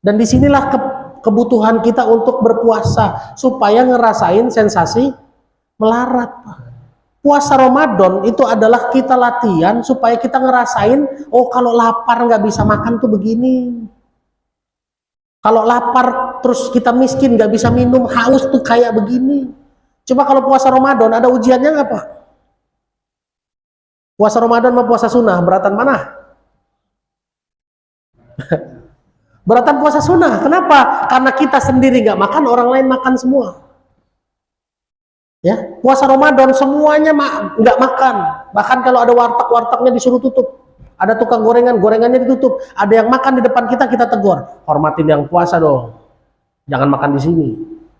Dan disinilah kebutuhan kita untuk berpuasa supaya ngerasain sensasi melarat. Puasa Ramadan itu adalah kita latihan supaya kita ngerasain, oh kalau lapar nggak bisa makan tuh begini. Kalau lapar terus kita miskin nggak bisa minum, haus tuh kayak begini. Coba kalau puasa Ramadan ada ujiannya nggak Pak? Puasa Ramadan sama puasa sunnah, beratan mana? Beratan puasa sunnah. Kenapa? Karena kita sendiri nggak makan, orang lain makan semua. Ya, puasa Ramadan semuanya nggak makan. Bahkan kalau ada warteg-wartegnya disuruh tutup. Ada tukang gorengan, gorengannya ditutup. Ada yang makan di depan kita, kita tegur. Hormatin yang puasa dong. Jangan makan di sini.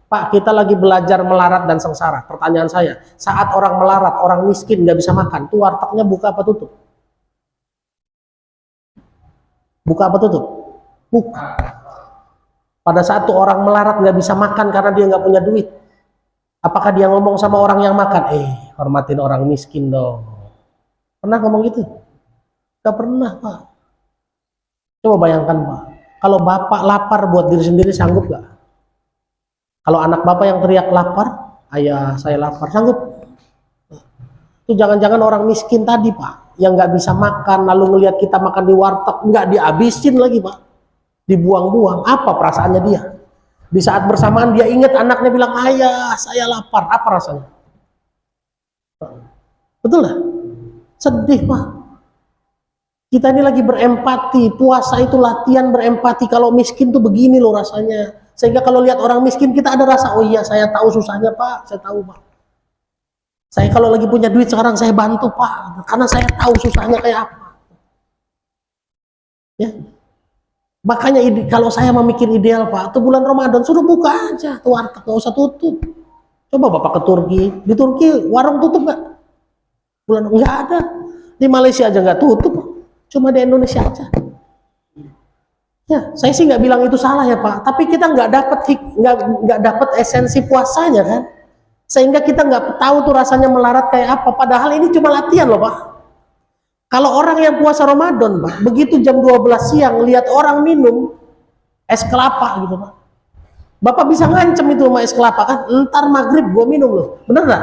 Pak, kita lagi belajar melarat dan sengsara. Pertanyaan saya, saat orang melarat, orang miskin nggak bisa makan, tuh wartegnya buka apa tutup? Buka apa tutup? Buka. Pada saat tuh orang melarat nggak bisa makan karena dia nggak punya duit, apakah dia ngomong sama orang yang makan, hormatin orang miskin dong? Pernah ngomong gitu? Gak pernah Pak. Coba bayangkan Pak, kalau bapak lapar buat diri sendiri sanggup gak? Kalau anak bapak yang teriak lapar, "Ayah saya lapar," sanggup? Itu jangan-jangan orang miskin tadi Pak, yang nggak bisa makan, lalu ngelihat kita makan di warteg, nggak dihabisin lagi Pak, dibuang-buang. Apa perasaannya dia? Di saat bersamaan dia ingat anaknya bilang, "Ayah saya lapar," apa rasanya? Betul lah, sedih Pak. Kita ini lagi berempati. Puasa itu latihan berempati. Kalau miskin tuh begini loh rasanya. Sehingga kalau lihat orang miskin kita ada rasa, "Oh iya saya tahu susahnya Pak, saya tahu Pak. Saya kalau lagi punya duit sekarang saya bantu Pak, karena saya tahu susahnya kayak apa." Ya. Makanya kalau saya memikir ideal Pak, tuh bulan Ramadan suruh buka aja, tuh warteg nggak usah tutup. Coba Bapak ke Turki, di Turki warung tutup nggak? Bulan nggak ada. Di Malaysia aja nggak tutup, cuma di Indonesia aja. Ya, saya sih nggak bilang itu salah ya Pak, tapi kita nggak dapat esensi puasanya kan, sehingga kita nggak tahu tuh rasanya melarat kayak apa. Padahal ini cuma latihan loh Pak. Kalau orang yang puasa Ramadan Pak, begitu jam 12 siang lihat orang minum es kelapa gitu Pak, Bapak bisa ngancem itu sama es kelapa kan, "Ntar maghrib gua minum loh," bener nggak?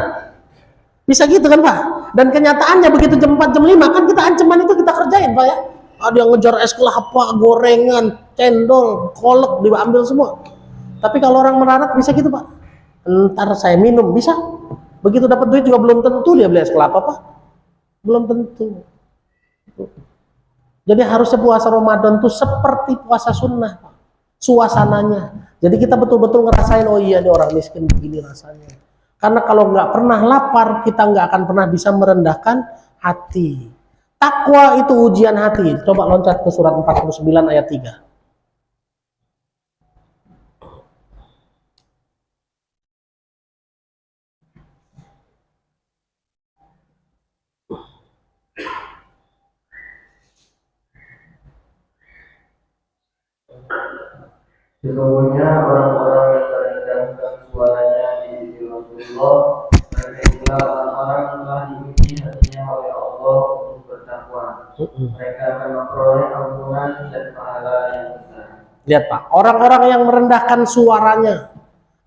Bisa gitu kan Pak? Dan kenyataannya begitu jam 4 jam 5 kan kita ancaman itu kita kerjain Pak ya. Ada yang ngejar es kelapa, gorengan, cendol, kolak diambil semua. Tapi kalau orang melarat bisa gitu Pak, "Ntar saya minum," bisa. Begitu dapat duit juga belum tentu dia beli es kelapa Pak, belum tentu. Jadi harusnya puasa Ramadan tuh seperti puasa sunnah Pak, suasananya. Jadi kita betul-betul ngerasain, oh iya nih orang miskin begini rasanya. Karena kalau nggak pernah lapar, kita nggak akan pernah bisa merendahkan hati. Takwa itu ujian hati. Coba loncat ke surat 49 ayat 3. Sesungguhnya orang-orang yang merendahkan suaranya di sisi Rasulullah, mereka itulah orang-orang yang telah diuji hatinya oleh Allah untuk bertakwa. Mereka akan memperoleh ampunan dan pahala yang besar. Lihat Pak, orang-orang yang merendahkan suaranya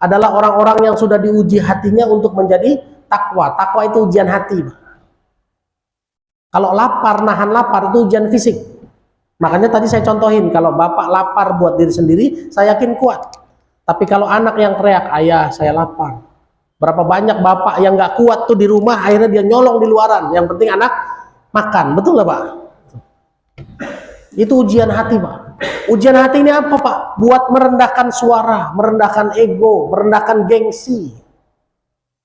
adalah orang-orang yang sudah diuji hatinya untuk menjadi takwa. Takwa itu ujian hati Pak. Kalau lapar, nahan lapar itu ujian fisik. Makanya tadi saya contohin, kalau Bapak lapar buat diri sendiri, saya yakin kuat. Tapi kalau anak yang teriak, ayah saya lapar. Berapa banyak bapak yang nggak kuat tuh di rumah, akhirnya dia nyolong di luaran. Yang penting anak makan, betul nggak Pak? Itu ujian hati Pak. Ujian hati ini apa Pak? Buat merendahkan suara, merendahkan ego, merendahkan gengsi.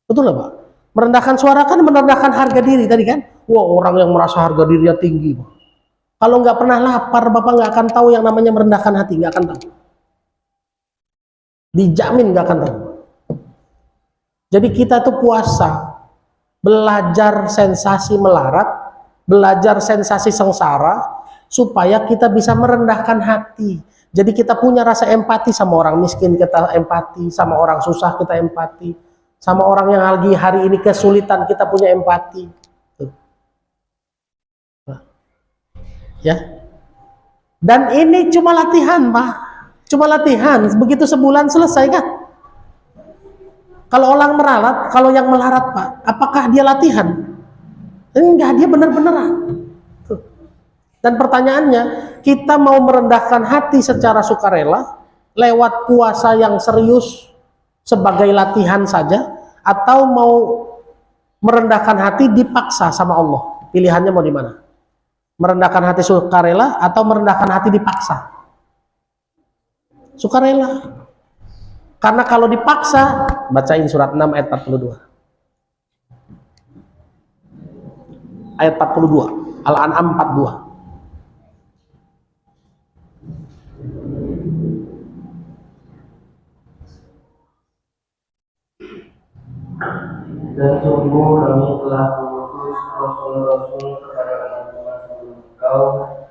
Betul nggak Pak? Merendahkan suara kan merendahkan harga diri tadi kan? Wah, orang yang merasa harga dirinya tinggi Pak. Kalau nggak pernah lapar, Bapak nggak akan tahu yang namanya merendahkan hati, nggak akan tahu. Dijamin nggak akan tahu. Jadi kita tuh puasa, belajar sensasi melarat, belajar sensasi sengsara, supaya kita bisa merendahkan hati. Jadi kita punya rasa empati sama orang miskin, kita empati, sama orang susah kita empati, sama orang yang lagi hari ini kesulitan kita punya empati. Tuh. Ya. Dan ini cuma latihan, Pak. Cuma latihan, begitu sebulan selesai kan? Kalau orang melarat, kalau yang melarat Pak, apakah dia latihan? Enggak, dia benar-beneran. Dan pertanyaannya, kita mau merendahkan hati secara sukarela lewat puasa yang serius sebagai latihan saja, atau mau merendahkan hati dipaksa sama Allah? Pilihannya mau di mana? Merendahkan hati sukarela atau merendahkan hati dipaksa? Sukarela. Karena kalau dipaksa, bacain surat 6 ayat 42. Ayat 42, Al-An'am 42. Dan sungguh kami telah mengutus Rasul-Rasul kepada umat sebelum engkau,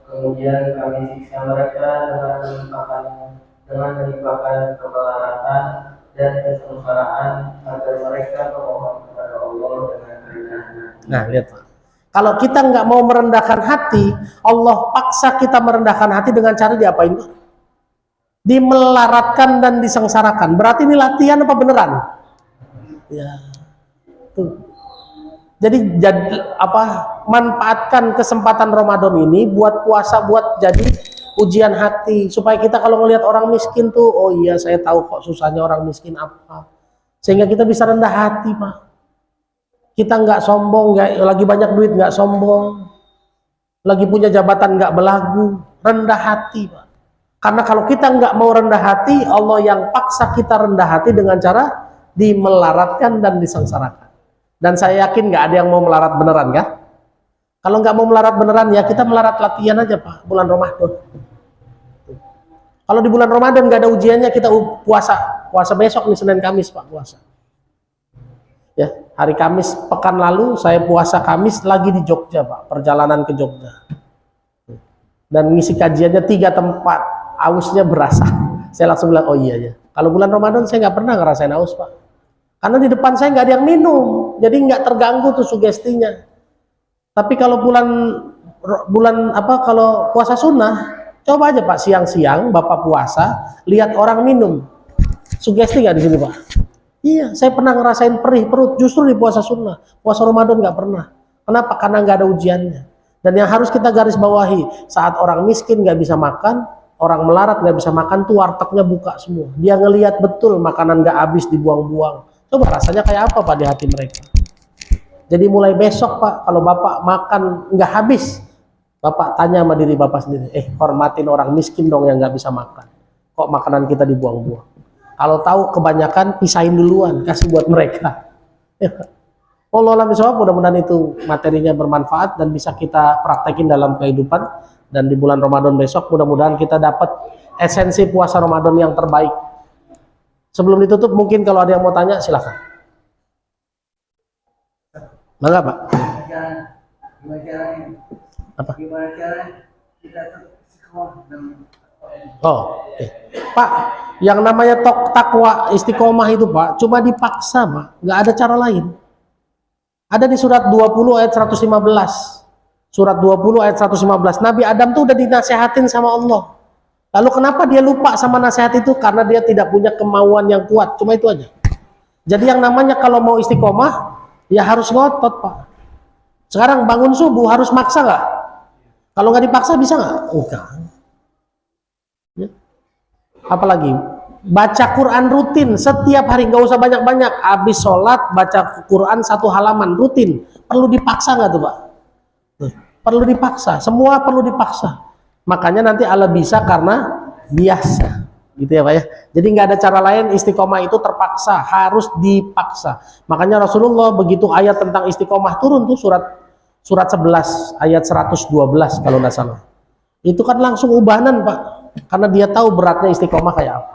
kemudian kami siksa mereka dengan menimpakan kemelaratan dan kesengsaraan agar mereka memohon kepada Allah dengan kerendahan. Nah, lihat Pak. Kalau kita nggak mau merendahkan hati, Allah paksa kita merendahkan hati dengan cara diapain Pak? Dimelaratkan dan disengsarakan. Berarti ini latihan apa beneran? Ya. Tuh. Jadi manfaatkan kesempatan Ramadan ini buat puasa, buat jadi ujian hati, supaya kita kalau ngelihat orang miskin tuh, oh iya saya tahu kok susahnya orang miskin apa, sehingga kita bisa rendah hati Pak. Kita nggak sombong, nggak lagi banyak duit nggak sombong, lagi punya jabatan nggak belagu, rendah hati Pak. Karena kalau kita nggak mau rendah hati, Allah yang paksa kita rendah hati dengan cara dimelaratkan dan disengsarakan. Dan saya yakin nggak ada yang mau melarat beneran kan? Kalau nggak mau melarat beneran ya kita melarat latihan aja Pak, bulan Ramadan. Kalau di bulan Ramadan nggak ada ujiannya, kita puasa besok nih, Senin Kamis Pak, puasa. Ya, hari Kamis pekan lalu saya puasa Kamis lagi di Jogja Pak, perjalanan ke Jogja. Dan ngisi kajiannya 3 tempat, ausnya berasa. Saya langsung bilang, oh iya ya. Kalau bulan Ramadan saya nggak pernah ngerasain aus Pak. Karena di depan saya nggak ada yang minum, jadi nggak terganggu tuh sugestinya. Tapi kalau kalau puasa sunnah, coba aja Pak, siang-siang Bapak puasa, lihat orang minum, sugesti nggak di sini Pak? Iya, saya pernah ngerasain perih perut justru di puasa sunnah. Puasa Ramadan nggak pernah. Kenapa? Karena nggak ada ujiannya. Dan yang harus kita garis bawahi, saat orang miskin nggak bisa makan, orang melarat nggak bisa makan, tuh wartegnya buka semua. Dia ngelihat betul makanan nggak habis dibuang-buang. Coba rasanya kayak apa Pak di hati mereka? Jadi mulai besok Pak, kalau Bapak makan nggak habis, Bapak tanya sama diri Bapak sendiri, hormatin orang miskin dong yang nggak bisa makan. Kok makanan kita dibuang-buang? Kalau tahu kebanyakan, pisahin duluan, kasih buat mereka. Wallahualam bishawab, mudah-mudahan itu materinya bermanfaat dan bisa kita praktekin dalam kehidupan. Dan di bulan Ramadan besok, mudah-mudahan kita dapat esensi puasa Ramadan yang terbaik. Sebelum ditutup, mungkin kalau ada yang mau tanya, silakan. Mangga Pak. Apa? Oh, Pak, yang namanya takwa istiqomah itu Pak, cuma dipaksa Pak, nggak ada cara lain. Ada di surat 20 ayat 115. Surat 20 ayat 115. Nabi Adam tuh udah dinasehatin sama Allah. Lalu kenapa dia lupa sama nasihat itu? Karena dia tidak punya kemauan yang kuat, cuma itu aja. Jadi yang namanya kalau mau istiqomah, ya harus ngotot Pak. Sekarang bangun subuh harus maksa nggak? Kalau nggak dipaksa bisa nggak? Enggak. Ya. Apalagi baca Quran rutin setiap hari, nggak usah banyak-banyak. Habis sholat baca Quran 1 halaman rutin. Perlu dipaksa nggak tuh Pak? Perlu dipaksa, semua perlu dipaksa. Makanya nanti Allah bisa karena biasa, gitu ya Pak ya. Jadi nggak ada cara lain, istiqomah itu terpaksa, harus dipaksa. Makanya Rasulullah begitu ayat tentang istiqomah turun tuh surat 11 ayat 112 kalau nggak salah. Itu kan langsung ubanan Pak, karena dia tahu beratnya istiqomah kayak apa.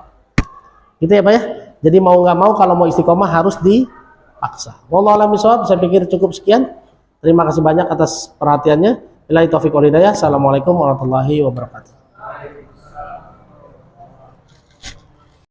Gitu ya Pak ya. Jadi mau nggak mau kalau mau istiqomah harus dipaksa. Wallahu a'lam bishawab. Saya pikir cukup sekian. Terima kasih banyak atas perhatiannya. Billahi taufiq wal hidayah. Assalamualaikum warahmatullahi wabarakatuh.